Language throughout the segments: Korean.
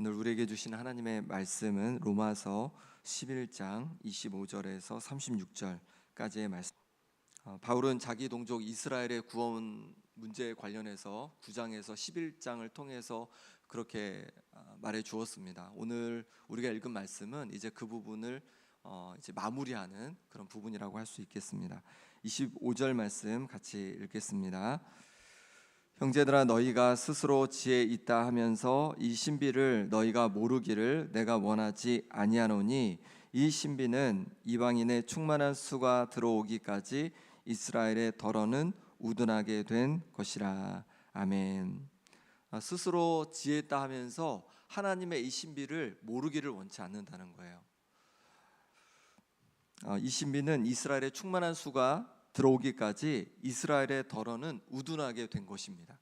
오늘 우리에게 주신 하나님의 말씀은 로마서 11장 25절에서 36절까지의 말씀. 바울은 자기 동족 이스라엘의 구원 문제에 관련해서 9장에서 11장을 통해서 그렇게 말해 주었습니다. 오늘 우리가 읽은 말씀은 이제 그 부분을 이제 마무리하는 그런 부분이라고 할 수 있겠습니다. 25절 말씀 같이 읽겠습니다. 형제들아, 너희가 스스로 지혜 있다 하면서 이 신비를 너희가 모르기를 내가 원하지 아니하노니, 이 신비는 이방인의 충만한 수가 들어오기까지 이스라엘의 덜어는 우둔하게 된 것이라. 아멘. 스스로 지혜 있다 하면서 하나님의 이 신비를 모르기를 원치 않는다는 거예요. 이 신비는 이스라엘의 충만한 수가 들어오기까지 이스라엘의 덜어는 우둔하게 된 것입니다.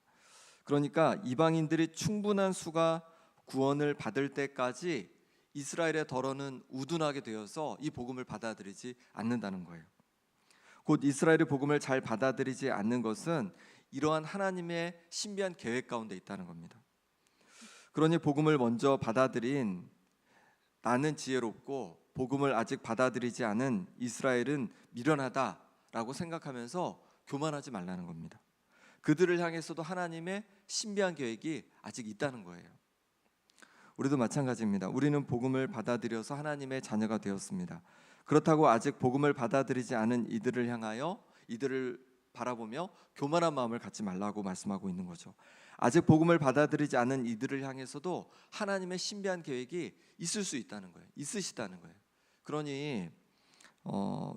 그러니까 이방인들이 충분한 수가 구원을 받을 때까지 이스라엘의 덜어는 우둔하게 되어서 이 복음을 받아들이지 않는다는 거예요. 곧 이스라엘의 복음을 잘 받아들이지 않는 것은 이러한 하나님의 신비한 계획 가운데 있다는 겁니다. 그러니 복음을 먼저 받아들인 나는 지혜롭고 복음을 아직 받아들이지 않은 이스라엘은 미련하다라고 생각하면서 교만하지 말라는 겁니다. 그들을 향해서도 하나님의 신비한 계획이 아직 있다는 거예요. 우리도 마찬가지입니다. 우리는 복음을 받아들여서 하나님의 자녀가 되었습니다. 그렇다고 아직 복음을 받아들이지 않은 이들을 향하여 이들을 바라보며 교만한 마음을 갖지 말라고 말씀하고 있는 거죠. 아직 복음을 받아들이지 않은 이들을 향해서도 하나님의 신비한 계획이 있을 수 있다는 거예요. 있으시다는 거예요. 그러니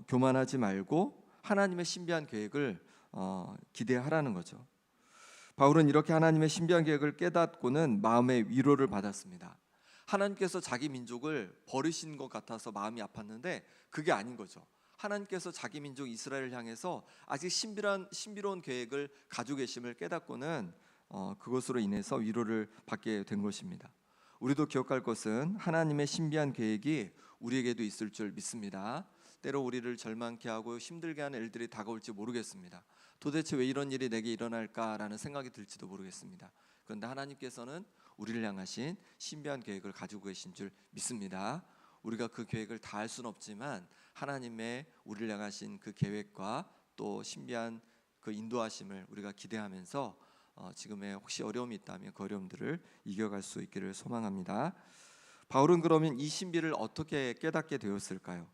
교만하지 말고 하나님의 신비한 계획을 기대하라는 거죠. 바울은 이렇게 하나님의 신비한 계획을 깨닫고는 마음의 위로를 받았습니다. 하나님께서 자기 민족을 버리신 것 같아서 마음이 아팠는데 그게 아닌 거죠. 하나님께서 자기 민족 이스라엘을 향해서 아직 신비로운 계획을 가지고 계심을 깨닫고는 그것으로 인해서 위로를 받게 된 것입니다. 우리도 기억할 것은 하나님의 신비한 계획이 우리에게도 있을 줄 믿습니다. 때로 우리를 절망케 하고 힘들게 하는 일들이 다가올지 모르겠습니다. 도대체 왜 이런 일이 내게 일어날까라는 생각이 들지도 모르겠습니다. 그런데 하나님께서는 우리를 향하신 신비한 계획을 가지고 계신 줄 믿습니다. 우리가 그 계획을 다 알 수는 없지만 하나님의 우리를 향하신 그 계획과 또 신비한 그 인도하심을 우리가 기대하면서 지금의 혹시 어려움이 있다면 그 어려움들을 이겨갈 수 있기를 소망합니다. 바울은 그러면 이 신비를 어떻게 깨닫게 되었을까요?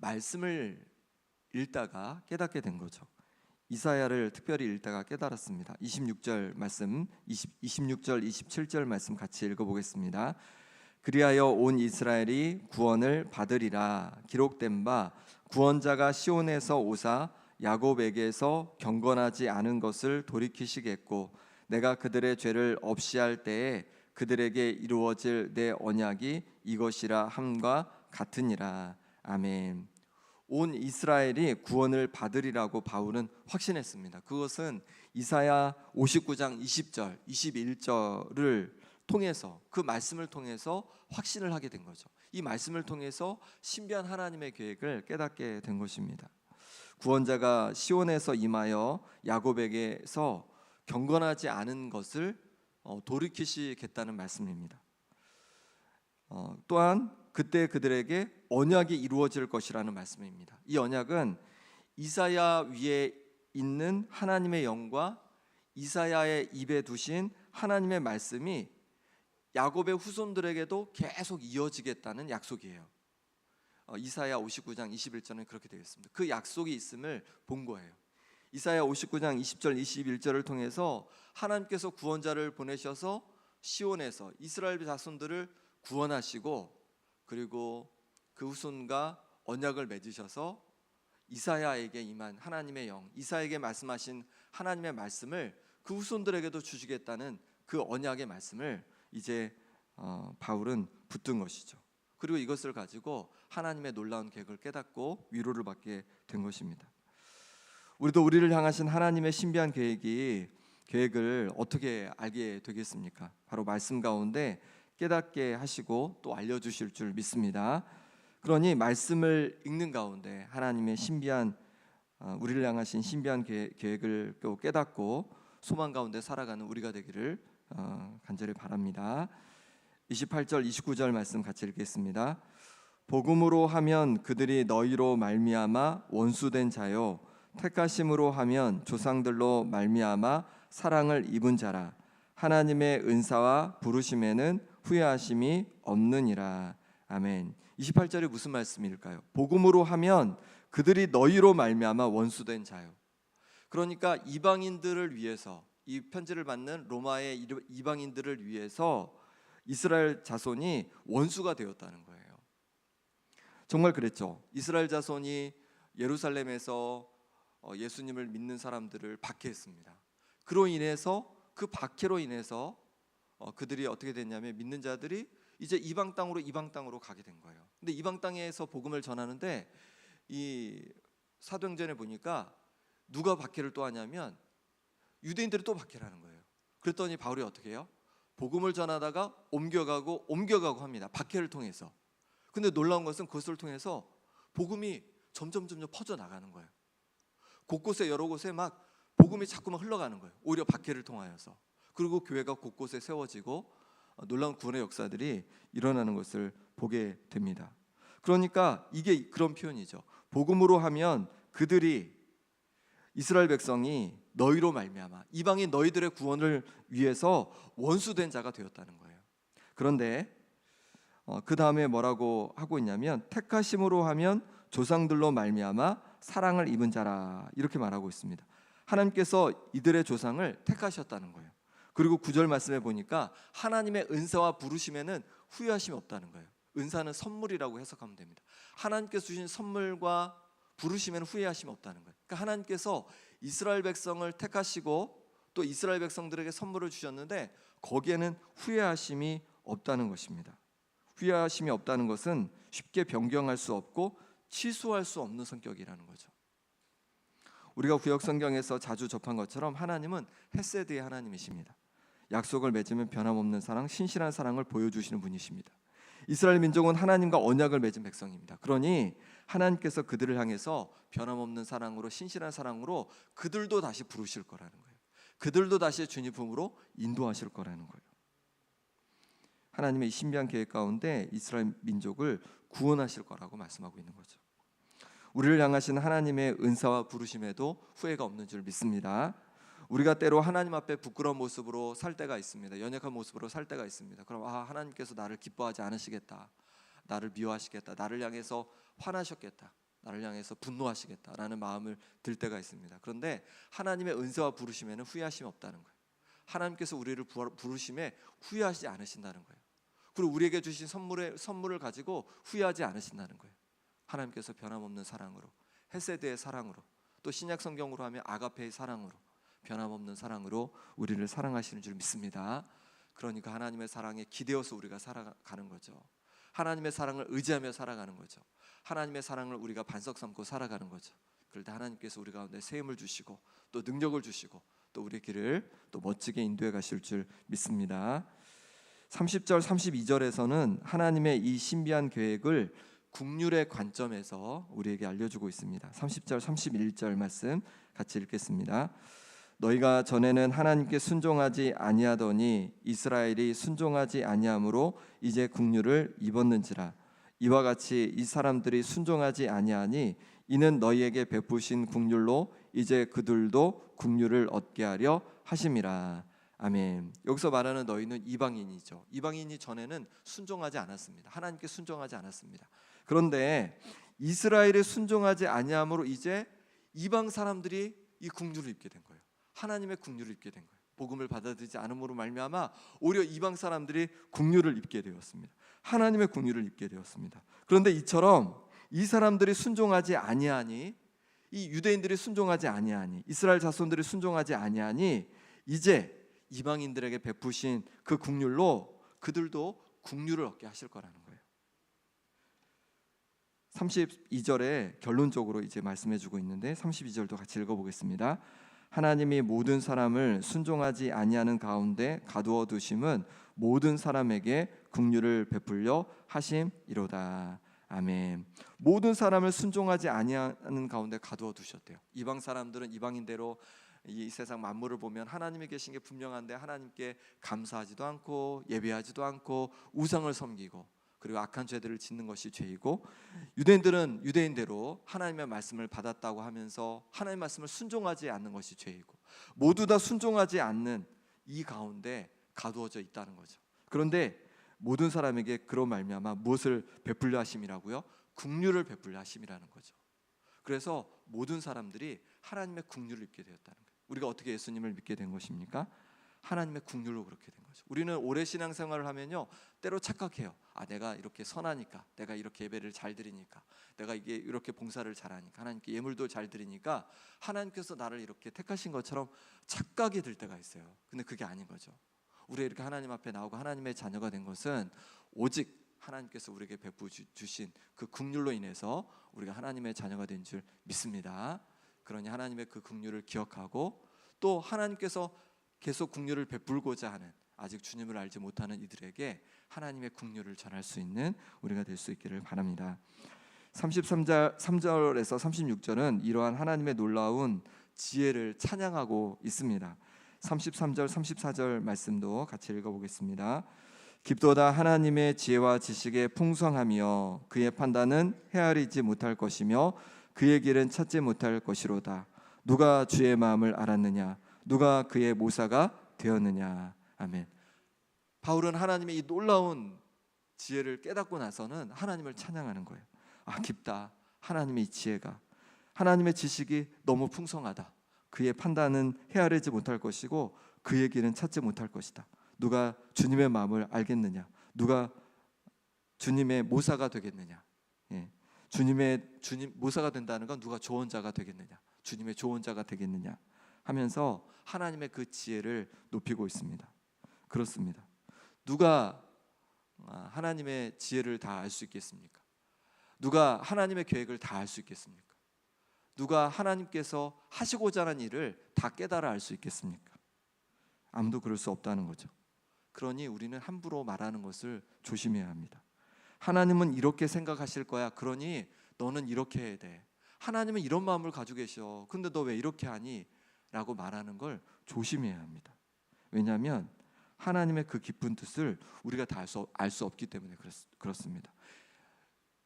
말씀을 읽다가 깨닫게 된 거죠. 이사야를 특별히 읽다가 깨달았습니다. 26절 말씀, 26절, 27절 말씀 같이 읽어보겠습니다. 그리하여 온 이스라엘이 구원을 받으리라. 기록된 바 구원자가 시온에서 오사 야곱에게서 경건하지 않은 것을 돌이키시겠고, 내가 그들의 죄를 없이 할 때에 그들에게 이루어질 내 언약이 이것이라 함과 같으니라. 아멘. 온 이스라엘이 구원을 받으리라고 바울은 확신했습니다. 그것은 이사야 59장 20절, 21절을 통해서, 그 말씀을 통해서 확신을 하게 된 거죠. 이 말씀을 통해서 신비한 하나님의 계획을 깨닫게 된 것입니다. 구원자가 시온에서 임하여 야곱에게서 경건하지 않은 것을 돌이키시겠다는 말씀입니다. 또한 그때 그들에게 언약이 이루어질 것이라는 말씀입니다. 이 언약은 이사야 위에 있는 하나님의 영과 이사야의 입에 두신 하나님의 말씀이 야곱의 후손들에게도 계속 이어지겠다는 약속이에요. 이사야 59장 21절은 그렇게 되어 있습니다. 그 약속이 있음을 본 거예요. 이사야 59장 20절 21절을 통해서 하나님께서 구원자를 보내셔서 시온에서 이스라엘 자손들을 구원하시고, 그리고 그 후손과 언약을 맺으셔서 이사야에게 임한 하나님의 영, 이사야에게 말씀하신 하나님의 말씀을 그 후손들에게도 주시겠다는 그 언약의 말씀을 이제 바울은 붙든 것이죠. 그리고 이것을 가지고 하나님의 놀라운 계획을 깨닫고 위로를 받게 된 것입니다. 우리도 우리를 향하신 하나님의 신비한 계획을 어떻게 알게 되겠습니까? 바로 말씀 가운데 깨닫게 하시고 또 알려주실 줄 믿습니다. 그러니 말씀을 읽는 가운데 하나님의 신비한 우리를 향하신 신비한 계획을 깨닫고 소망 가운데 살아가는 우리가 되기를 간절히 바랍니다. 28절 29절 말씀 같이 읽겠습니다. 복음으로 하면 그들이 너희로 말미암아 원수된 자요, 택하심으로 하면 조상들로 말미암아 사랑을 입은 자라. 하나님의 은사와 부르심에는 후회하심이 없느니라. 아멘. 28절이 무슨 말씀일까요? 복음으로 하면 그들이 너희로 말미암아 원수된 자요. 그러니까 이방인들을 위해서, 이 편지를 받는 로마의 이방인들을 위해서 이스라엘 자손이 원수가 되었다는 거예요. 정말 그랬죠. 이스라엘 자손이 예루살렘에서 예수님을 믿는 사람들을 박해했습니다. 그로 인해서, 그 박해로 인해서 그들이 어떻게 됐냐면, 믿는 자들이 이제 이방 땅으로 가게 된 거예요. 근데 이방 땅에서 복음을 전하는데, 이 사도행전에 보니까 누가 박해를 또 하냐면 유대인들이 또 박해를 하는 거예요. 그랬더니 바울이 어떻게 해요? 복음을 전하다가 옮겨가고 합니다. 박해를 통해서. 근데 놀라운 것은 그것을 통해서 복음이 점점 퍼져 나가는 거예요. 곳곳에, 여러 곳에 막 복음이 자꾸만 흘러가는 거예요. 오히려 박해를 통하여서. 그리고 교회가 곳곳에 세워지고 놀라운 구원의 역사들이 일어나는 것을 보게 됩니다. 그러니까 이게 그런 표현이죠. 복음으로 하면 그들이, 이스라엘 백성이 너희로 말미암아, 이방인 너희들의 구원을 위해서 원수된 자가 되었다는 거예요. 그런데 그 다음에 뭐라고 하고 있냐면, 택하심으로 하면 조상들로 말미암아 사랑을 입은 자라, 이렇게 말하고 있습니다. 하나님께서 이들의 조상을 택하셨다는 거예요. 그리고 9절 말씀에 보니까 하나님의 은사와 부르심에는 후회하심이 없다는 거예요. 은사는 선물이라고 해석하면 됩니다. 하나님께서 주신 선물과 부르심에는 후회하심이 없다는 거예요. 그러니까 하나님께서 이스라엘 백성을 택하시고 또 이스라엘 백성들에게 선물을 주셨는데 거기에는 후회하심이 없다는 것입니다. 후회하심이 없다는 것은 쉽게 변경할 수 없고 취소할 수 없는 성격이라는 거죠. 우리가 구약 성경에서 자주 접한 것처럼 하나님은 헤세드의 하나님이십니다. 약속을 맺으면 변함없는 사랑, 신실한 사랑을 보여주시는 분이십니다. 이스라엘 민족은 하나님과 언약을 맺은 백성입니다. 그러니 하나님께서 그들을 향해서 변함없는 사랑으로, 신실한 사랑으로 그들도 다시 부르실 거라는 거예요. 그들도 다시 주님 품으로 인도하실 거라는 거예요. 하나님의 신비한 계획 가운데 이스라엘 민족을 구원하실 거라고 말씀하고 있는 거죠. 우리를 향하신 하나님의 은사와 부르심에도 후회가 없는 줄 믿습니다. 우리가 때로 하나님 앞에 부끄러운 모습으로 살 때가 있습니다. 연약한 모습으로 살 때가 있습니다. 그럼 하나님께서 나를 기뻐하지 않으시겠다, 나를 미워하시겠다, 나를 향해서 화나셨겠다, 나를 향해서 분노하시겠다라는 마음을 들 때가 있습니다. 그런데 하나님의 은사와 부르심에는 후회하심이 없다는 거예요. 하나님께서 우리를 부르심에 후회하지 않으신다는 거예요. 그리고 우리에게 주신 선물을 가지고 후회하지 않으신다는 거예요. 하나님께서 변함없는 사랑으로, 헤세드의 사랑으로, 또 신약 성경으로 하면 아가페의 사랑으로, 변함없는 사랑으로 우리를 사랑하시는 줄 믿습니다. 그러니까 하나님의 사랑에 기대어서 우리가 살아가는 거죠. 하나님의 사랑을 의지하며 살아가는 거죠. 하나님의 사랑을 우리가 반석 삼고 살아가는 거죠. 그럴 때 하나님께서 우리 가운데 새 힘을 주시고 또 능력을 주시고 또 우리의 길을 또 멋지게 인도해 가실 줄 믿습니다. 30절 32절에서는 하나님의 이 신비한 계획을 국률의 관점에서 우리에게 알려주고 있습니다. 30절 31절 말씀 같이 읽겠습니다. 너희가 전에는 하나님께 순종하지 아니하더니 이스라엘이 순종하지 아니함으로 이제 국률을 입었는지라. 이와 같이 이 사람들이 순종하지 아니하니 이는 너희에게 베푸신 국률로 이제 그들도 국률을 얻게 하려 하심이라. 아멘. 여기서 말하는 너희는 이방인이죠. 이방인이 전에는 순종하지 않았습니다. 하나님께 순종하지 않았습니다. 그런데 이스라엘이 순종하지 아니함으로 이제 이방 사람들이 이 국률을 입게 된 거예요. 하나님의 국률을 입게 된 거예요. 복음을 받아들이지 않음으로 말미암아 오히려 이방 사람들이 국률을 입게 되었습니다. 하나님의 국률을 입게 되었습니다. 그런데 이처럼 이 사람들이 순종하지 아니하니, 이 유대인들이 순종하지 아니하니, 이스라엘 자손들이 순종하지 아니하니 이제 이방인들에게 베푸신 그 국률로 그들도 국률을 얻게 하실 거라는 거예요. 32절에 결론적으로 이제 말씀해주고 있는데 32절도 같이 읽어보겠습니다. 하나님이 모든 사람을 순종하지 아니하는 가운데 가두어 두심은 모든 사람에게 긍휼을 베풀려 하심이로다. 아멘. 모든 사람을 순종하지 아니하는 가운데 가두어 두셨대요. 이방 사람들은 이방인대로 이 세상 만물을 보면 하나님이 계신 게 분명한데 하나님께 감사하지도 않고 예배하지도 않고 우상을 섬기고 그리고 악한 죄들을 짓는 것이 죄이고, 유대인들은 유대인대로 하나님의 말씀을 받았다고 하면서 하나님의 말씀을 순종하지 않는 것이 죄이고, 모두 다 순종하지 않는 이 가운데 가두어져 있다는 거죠. 그런데 모든 사람에게 그로 말미암아 무엇을 베풀려 하심이라고요? 긍휼을 베풀려 하심이라는 거죠. 그래서 모든 사람들이 하나님의 긍휼을 입게 되었다는 거예요. 우리가 어떻게 예수님을 믿게 된 것입니까? 하나님의 긍휼로 그렇게 된 거죠. 우리는 오래 신앙생활을 하면요, 때로 착각해요. 내가 이렇게 선하니까, 내가 이렇게 예배를 잘 드리니까, 내가 이게 이렇게 봉사를 잘하니까, 하나님께 예물도 잘 드리니까 하나님께서 나를 이렇게 택하신 것처럼 착각이 들 때가 있어요. 근데 그게 아닌 거죠. 우리가 이렇게 하나님 앞에 나오고 하나님의 자녀가 된 것은 오직 하나님께서 우리에게 베푸 주신 그 긍휼로 인해서 우리가 하나님의 자녀가 된 줄 믿습니다. 그러니 하나님의 그 긍휼을 기억하고, 또 하나님께서 계속 긍휼을 베풀고자 하는 아직 주님을 알지 못하는 이들에게 하나님의 긍휼을 전할 수 있는 우리가 될 수 있기를 바랍니다. 33절에서 36절은 이러한 하나님의 놀라운 지혜를 찬양하고 있습니다. 33절 34절 말씀도 같이 읽어보겠습니다. 깊도다 하나님의 지혜와 지식의 풍성하며 그의 판단은 헤아리지 못할 것이며 그의 길은 찾지 못할 것이로다. 누가 주의 마음을 알았느냐? 누가 그의 모사가 되었느냐? 아멘. 바울은 하나님의 이 놀라운 지혜를 깨닫고 나서는 하나님을 찬양하는 거예요. 깊다. 하나님의 지혜가, 하나님의 지식이 너무 풍성하다. 그의 판단은 헤아리지 못할 것이고 그의 길은 찾지 못할 것이다. 누가 주님의 마음을 알겠느냐? 누가 주님의 모사가 되겠느냐? 주님 모사가 된다는 건 누가 조언자가 되겠느냐? 주님의 조언자가 되겠느냐? 하면서 하나님의 그 지혜를 높이고 있습니다. 그렇습니다. 누가 하나님의 지혜를 다 알 수 있겠습니까? 누가 하나님의 계획을 다 알 수 있겠습니까? 누가 하나님께서 하시고자 하는 일을 다 깨달아 알 수 있겠습니까? 아무도 그럴 수 없다는 거죠. 그러니 우리는 함부로 말하는 것을 조심해야 합니다. 하나님은 이렇게 생각하실 거야. 그러니 너는 이렇게 해야 돼. 하나님은 이런 마음을 가지고 계셔. 근데 너 왜 이렇게 하니? 라고 말하는 걸 조심해야 합니다. 왜냐하면 하나님의 그 깊은 뜻을 우리가 다 알 수 없기 때문에 그렇습니다.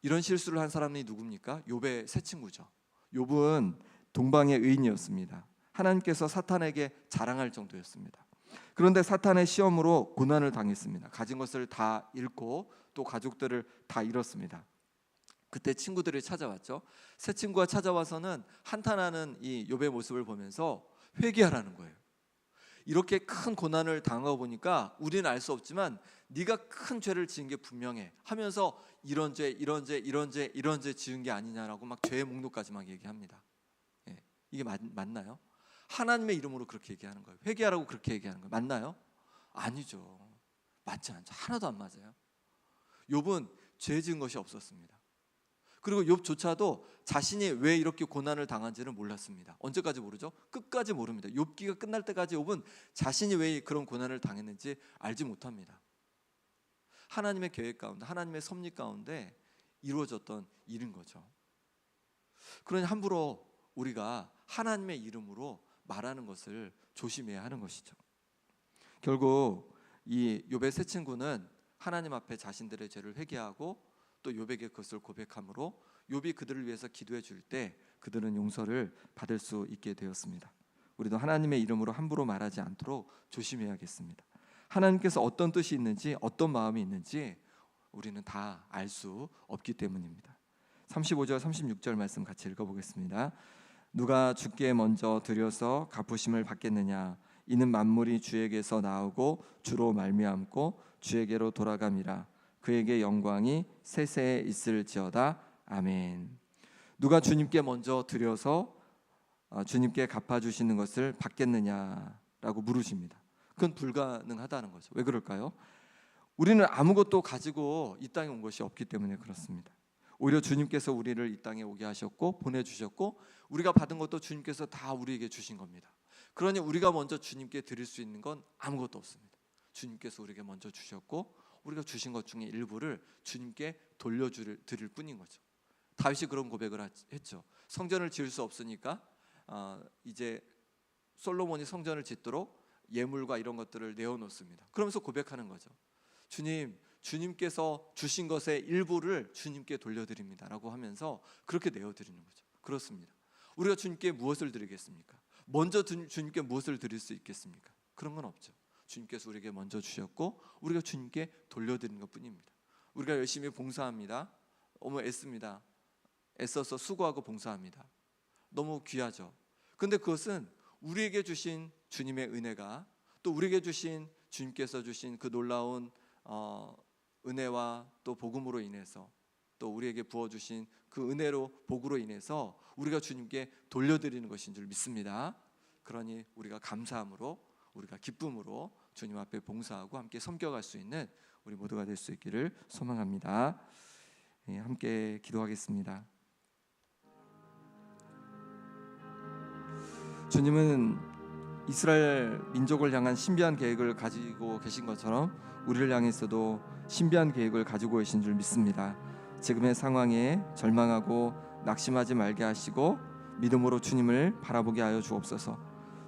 이런 실수를 한 사람이 누굽니까? 욥의 세 친구죠. 욥은 동방의 의인이었습니다. 하나님께서 사탄에게 자랑할 정도였습니다. 그런데 사탄의 시험으로 고난을 당했습니다. 가진 것을 다 잃고 또 가족들을 다 잃었습니다. 그때 친구들이 찾아왔죠. 세 친구가 찾아와서는 한탄하는 이 욥의 모습을 보면서 회개하라는 거예요. 이렇게 큰 고난을 당하고 보니까 우리는 알 수 없지만 네가 큰 죄를 지은 게 분명해 하면서 이런 죄 지은 게 아니냐라고 막 죄의 목록까지 막 얘기합니다. 이게 맞나요? 하나님의 이름으로 그렇게 얘기하는 거예요. 회개하라고 그렇게 얘기하는 거예요. 맞나요? 아니죠. 맞지 않죠. 하나도 안 맞아요. 욥은 죄 지은 것이 없었습니다. 그리고 욥조차도 자신이 왜 이렇게 고난을 당한지는 몰랐습니다. 언제까지 모르죠? 끝까지 모릅니다. 욥기가 끝날 때까지 욥은 자신이 왜 그런 고난을 당했는지 알지 못합니다. 하나님의 계획 가운데, 하나님의 섭리 가운데 이루어졌던 일인 거죠. 그러니 함부로 우리가 하나님의 이름으로 말하는 것을 조심해야 하는 것이죠. 결국 이 욥의 세 친구는 하나님 앞에 자신들의 죄를 회개하고 또 욥에게 그것을 고백함으로 욥이 그들을 위해서 기도해 줄 때 그들은 용서를 받을 수 있게 되었습니다. 우리도 하나님의 이름으로 함부로 말하지 않도록 조심해야겠습니다. 하나님께서 어떤 뜻이 있는지, 어떤 마음이 있는지 우리는 다 알 수 없기 때문입니다. 35절 36절 말씀 같이 읽어보겠습니다. 누가 주께 먼저 드려서 갚으심을 받겠느냐? 이는 만물이 주에게서 나오고 주로 말미암고 주에게로 돌아감이라. 그에게 영광이 세세에 있을지어다. 아멘. 누가 주님께 먼저 드려서 주님께 갚아주시는 것을 받겠느냐라고 물으십니다. 그건 불가능하다는 거죠. 왜 그럴까요? 우리는 아무것도 가지고 이 땅에 온 것이 없기 때문에 그렇습니다. 오히려 주님께서 우리를 이 땅에 오게 하셨고 보내주셨고 우리가 받은 것도 주님께서 다 우리에게 주신 겁니다. 그러니 우리가 먼저 주님께 드릴 수 있는 건 아무것도 없습니다. 주님께서 우리에게 먼저 주셨고 우리가 주신 것 중에 일부를 주님께 돌려드릴 뿐인 거죠. 다윗이 그런 고백을 했죠. 성전을 지을 수 없으니까 이제 솔로몬이 성전을 짓도록 예물과 이런 것들을 내어놓습니다. 그러면서 고백하는 거죠. 주님께서 주신 것의 일부를 주님께 돌려드립니다 라고 하면서 그렇게 내어드리는 거죠. 그렇습니다. 우리가 주님께 무엇을 드리겠습니까? 먼저 주님께 무엇을 드릴 수 있겠습니까? 그런 건 없죠. 주님께서 우리에게 먼저 주셨고 우리가 주님께 돌려드리는 것뿐입니다. 우리가 열심히 봉사합니다. 너무 애씁니다. 애써서 수고하고 봉사합니다. 너무 귀하죠. 근데 그것은 우리에게 주신 주님의 은혜가, 또 우리에게 주신 주님께서 주신 그 놀라운 은혜와 또 복음으로 인해서, 또 우리에게 부어주신 그 은혜로 복으로 인해서 우리가 주님께 돌려드리는 것인 줄 믿습니다. 그러니 우리가 감사함으로, 우리가 기쁨으로 주님 앞에 봉사하고 함께 섬겨갈 수 있는 우리 모두가 될 수 있기를 소망합니다. 함께 기도하겠습니다. 주님은 이스라엘 민족을 향한 신비한 계획을 가지고 계신 것처럼 우리를 향해서도 신비한 계획을 가지고 계신 줄 믿습니다. 지금의 상황에 절망하고 낙심하지 말게 하시고 믿음으로 주님을 바라보게 하여 주옵소서.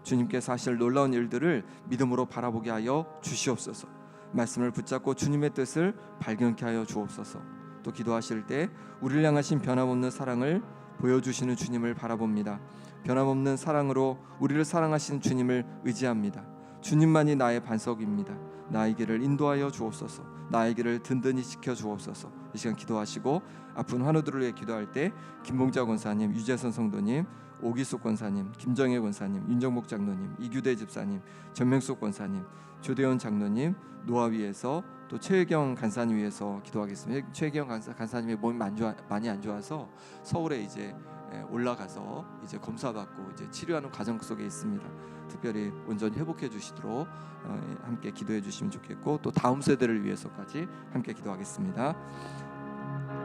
주님께서 하실 놀라운 일들을 믿음으로 바라보게 하여 주시옵소서. 말씀을 붙잡고 주님의 뜻을 발견케 하여 주옵소서. 또 기도하실 때 우리를 향하신 변함없는 사랑을 보여주시는 주님을 바라봅니다. 변함없는 사랑으로 우리를 사랑하시는 주님을 의지합니다. 주님만이 나의 반석입니다. 나의 길을 인도하여 주옵소서. 나의 길을 든든히 지켜 주옵소서. 이 시간 기도하시고 아픈 환우들을 위해 기도할 때 김봉자 권사님, 유재선 성도님, 오기숙 권사님, 김정혜 권사님, 윤정복 장로님, 이규대 집사님, 전명숙 권사님, 조대원 장로님, 노하위에서 또 최혜경 간사님 위해서 기도하겠습니다. 최혜경 간사님의 몸이 많이 안 좋아서 서울에 이제 올라가서 이제 검사받고 이제 치료하는 과정 속에 있습니다. 특별히 온전히 회복해 주시도록 함께 기도해 주시면 좋겠고, 또 다음 세대를 위해서까지 함께 기도하겠습니다.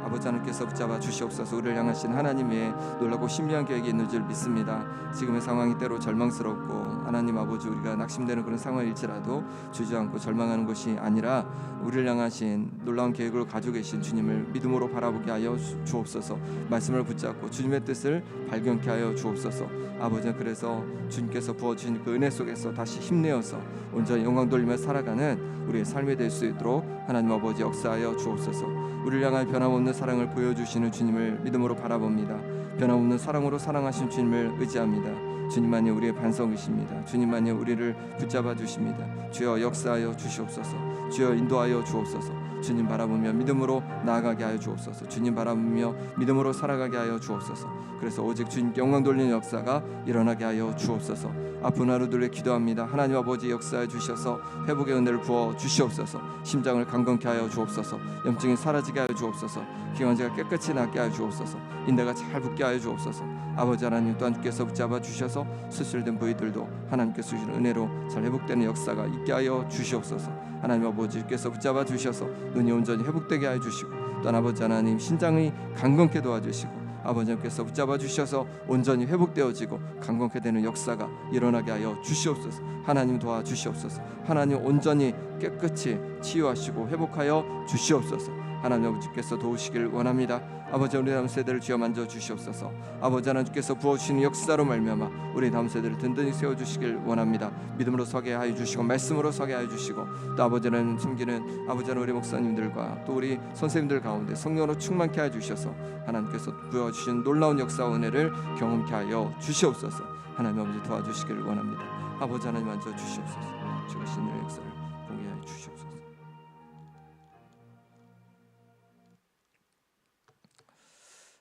아버지 하나님께서 붙잡아 주시옵소서. 우리를 향하신 하나님의 놀라고 신비한 계획이 있는 줄 믿습니다. 지금의 상황이 때로 절망스럽고 하나님 아버지 우리가 낙심되는 그런 상황일지라도 주저앉고 절망하는 것이 아니라 우리를 향하신 놀라운 계획을 가지고 계신 주님을 믿음으로 바라보게 하여 주옵소서. 말씀을 붙잡고 주님의 뜻을 발견케 하여 주옵소서. 아버지, 그래서 주님께서 부어주신 그 은혜 속에서 다시 힘내어서 온전히 영광 돌리며 살아가는 우리의 삶이 될 수 있도록 하나님 아버지 역사하여 주옵소서. 우리를 향한 변함없는 사랑을 보여주시는 주님을 믿음으로 바라봅니다. 변함없는 사랑으로 사랑하신 주님을 의지합니다. 주님만이 우리의 반석이십니다. 주님만이 우리를 붙잡아 주십니다. 주여 역사하여 주시옵소서. 주여 인도하여 주옵소서. 주님 바라보며 믿음으로 나아가게 하여 주옵소서. 주님 바라보며 믿음으로 살아가게 하여 주옵소서. 그래서 오직 주님께 영광 돌리는 역사가 일어나게 하여 주옵소서. 아픈 하루들을 기도합니다. 하나님 아버지 역사해 주셔서 회복의 은혜를 부어 주시옵소서. 심장을 강건케 하여 주옵소서. 염증이 사라지게 하여 주옵소서. 기관지가 깨끗이 낫게 하여 주옵소서. 인대가 잘 붙게 하여 주옵소서. 아버지 하나님 또한 주께서 붙잡아 주셔서 수술된 부위들도 하나님께서 주시는 은혜로 잘 회복되는 역사가 있게 하여 주시옵소서. 하나님 아버지께서 붙잡아 주셔서 눈이 온전히 회복되게 하여 주시고, 또한 아버지 하나님 신장이 강건케 도와주시고, 아버지께서 붙잡아 주셔서 온전히 회복되어지고 강건케 되는 역사가 일어나게 하여 주시옵소서. 하나님 도와주시옵소서. 하나님 온전히 깨끗이 치유하시고 회복하여 주시옵소서. 하나님 아버지께서 도우시길 원합니다. 아버지, 우리 다음 세대를 주여 만져 주시옵소서. 아버지 하나님께서 부어주시는 역사로 말미암아 우리 다음 세대를 든든히 세워주시길 원합니다. 믿음으로 서게 하여 주시고 말씀으로 서게 하여 주시고, 또 아버지는 숨기는 아버지 하나님 우리 목사님들과 또 우리 선생님들 가운데 성령으로 충만케 하여 주셔서 하나님께서 부어주신 놀라운 역사와 은혜를 경험케 하여 주시옵소서. 하나님 아버지 도와주시기를 원합니다. 아버지 하나님 만져 주시옵소서. 주가 신의 역사를 보게 하여 주시옵소서.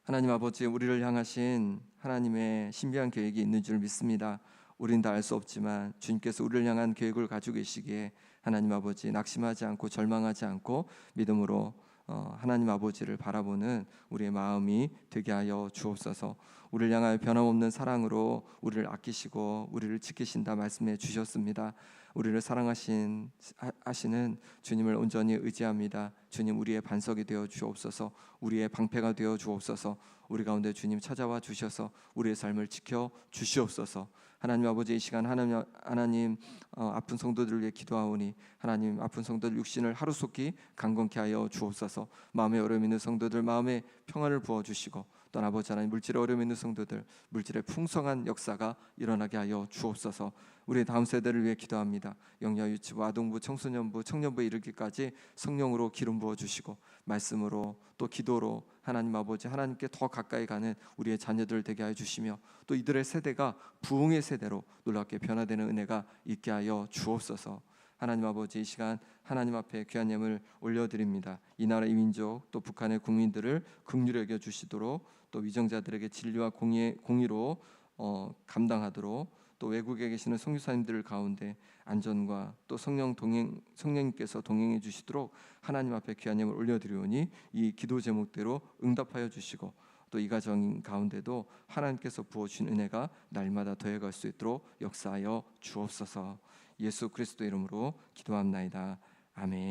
하나님 아버지, 우리를 향하신 하나님의 신비한 계획이 있는 줄 믿습니다. 우린 다 알 수 없지만 주님께서 우리를 향한 계획을 가지고 계시기에 하나님 아버지 낙심하지 않고 절망하지 않고 믿음으로 하나님 아버지를 바라보는 우리의 마음이 되게 하여 주옵소서. 우리를 향하여 변함없는 사랑으로 우리를 아끼시고 우리를 지키신다 말씀해 주셨습니다. 우리를 사랑하시는 주님을 온전히 의지합니다. 주님, 우리의 반석이 되어 주옵소서. 우리의 방패가 되어 주옵소서. 우리 가운데 주님 찾아와 주셔서 우리의 삶을 지켜 주시옵소서. 하나님 아버지, 이 시간 하나님 아픈 성도들을 위해 기도하오니 하나님 아픈 성도들 육신을 하루속히 강건케 하여 주옵소서. 마음에 어려움 있는 성도들 마음에 평안을 부어주시고, 또 아버지 하나님, 물질의 어려움이 있는 성도들, 물질의 풍성한 역사가 일어나게 하여 주옵소서. 우리 다음 세대를 위해 기도합니다. 영유아 유치부, 아동부, 청소년부, 청년부에 이르기까지 성령으로 기름 부어 주시고 말씀으로 또 기도로 하나님 아버지 하나님께 더 가까이 가는 우리의 자녀들 되게 하여 주시며, 또 이들의 세대가 부흥의 세대로 놀랍게 변화되는 은혜가 있게 하여 주옵소서. 하나님 아버지, 이 시간 하나님 앞에 귀한 예물 올려드립니다. 이 나라 이 민족 또 북한의 국민들을 긍휼히 여겨 주시도록, 또 위정자들에게 진리와 공의로 감당하도록, 또 외국에 계시는 선교사님들 가운데 안전과 또 성령님께서 동행해 주시도록 하나님 앞에 귀한 예물 올려드리오니 이 기도 제목대로 응답하여 주시고, 또 이 가정 가운데도 하나님께서 부어주신 은혜가 날마다 더해갈 수 있도록 역사하여 주옵소서. 예수 그리스도 이름으로 기도합나이다. 아멘.